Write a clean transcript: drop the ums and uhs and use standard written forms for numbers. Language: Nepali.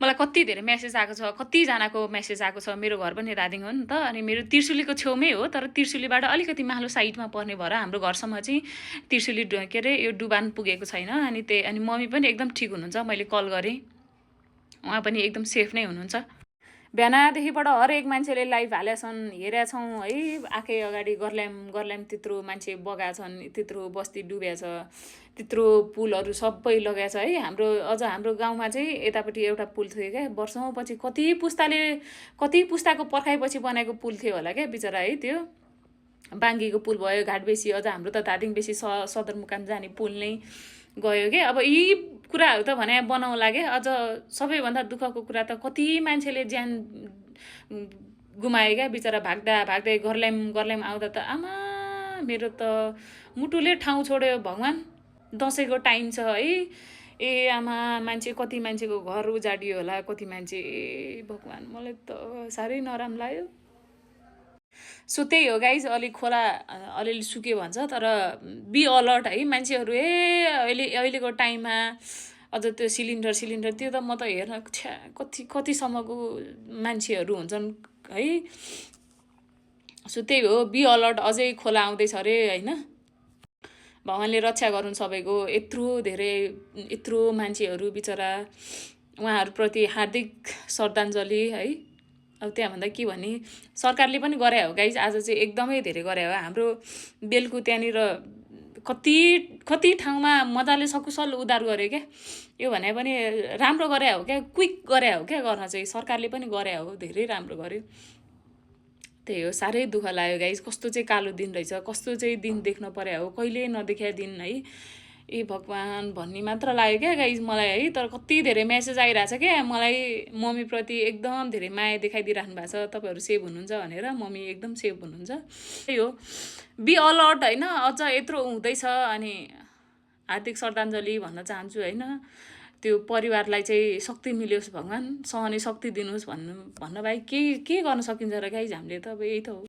मलाई कति धेरै मेसेज आएको छ, कतिजनाको मेसेज आएको छ। मेरो घर पनि धादिङ हो नि त, अनि मेरो त्रिशुलीको छेउमै हो, तर त्रिशुलीबाट अलिकति माथिल्लो साइडमा पर्ने भएर हाम्रो घरसम्म चाहिँ त्रिशुली के अरे यो डुबान पुगेको छैन। अनि मम्मी पनि एकदम ठिक हुनुहुन्छ। मैले कल गरेँ, उहाँ पनि एकदम सेफ नै हुनुहुन्छ। बिहानदेखिबाट हरेक मान्छेले लाइभ हालेका छन्, हेरेका छौँ है। आँखै अगाडि गर्ल्याम त्यत्रो मान्छे बगाएका छन्, त्यत्रो बस्ती डुबेको छ, त्यत्रो पुलहरू सबै लगाएको छ है। हाम्रो गाउँमा चाहिँ यतापट्टि एउटा पुल थियो क्या, वर्षौँपछि कति पुस्ताको पर्खाइपछि बनाएको पुल थियो होला क्या बिचरा है। त्यो बाङ्गीको पुल भयो, घाटबेसी, अझ हाम्रो त धादिङ बेसी सदरमुकाम जाने पुल नै गयो क्या। अब यी कुराहरू त भने बनाउला क्या। अझ सबैभन्दा दुःखको कुरा त कति मान्छेले ज्यान गुमायो क्या बिचरा। भाग्दै गर्ल्याम आउँदा त आमा मेरो त मुटुले ठाउँ छोड्यो। भगवान्, दसैँको टाइम छ है। ए आमा, कति मान्छेको घर उजाडियो होला, कति मान्छे, भगवान् मलाई त साह्रै नराम्रो लाग्यो। सो त्यही हो गाइज, अलिक खोला अलिअलि सुक्यो भन्छ, तर बी अलर्ट है मान्छेहरू। अहिलेको टाइममा अझ त्यो सिलिन्डर त्यो त म त हेर्न कतिसम्मको मान्छेहरू हुन्छन् है। सो त्यही हो, बी अलर्ट। अझै खोला आउँदैछ अरे होइन। भगवान्ले रक्षा गरून् सबैको। यत्रो मान्छेहरू बिचरा, उहाँहरूप्रति हार्दिक श्रद्धाञ्जली है। अब त्यहाँभन्दा के भने, सरकारले पनि गरे हो गाइज, आज चाहिँ एकदमै धेरै गरे हो। हाम्रो बेलुको त्यहाँनिर कति ठाउँमा मजाले सकुशल उद्धार गऱ्यो क्या। यो भने पनि राम्रो गरे हो क्या, क्विक गरे हो क्या गर्न चाहिँ। सरकारले पनि गरे हो, धेरै राम्रो गर्यो। त्यही हो, साह्रै दुःख लाग्यो गाइज। कस्तो चाहिँ कालो दिन रहेछ, कस्तो चाहिँ दिन देख्न पर्यो हो, कहिले नदेख्या दिन है। ए भगवान् भन्ने मात्र लाग्यो क्या गाइज मलाई है। तर कति धेरै मेसेज आइरहेछ क्या मलाई, मम्मीप्रति एकदम धेरै माया देखाइदिइराख्नु भएको छ। तपाईँहरू सेभ हुनुहुन्छ भनेर, मम्मी एकदम सेभ हुनुहुन्छ। त्यही हो, बी अलर्ट होइन। अझ यत्रो हुँदैछ, अनि हार्दिक श्रद्धाञ्जली भन्न चाहन्छु होइन। त्यो परिवारलाई चाहिँ शक्ति मिलोस्, भगवान् सहने शक्ति दिनुहोस् भन्न बाहेक के गर्न सकिन्छ र गाइज हामीले त। अब यही त हो।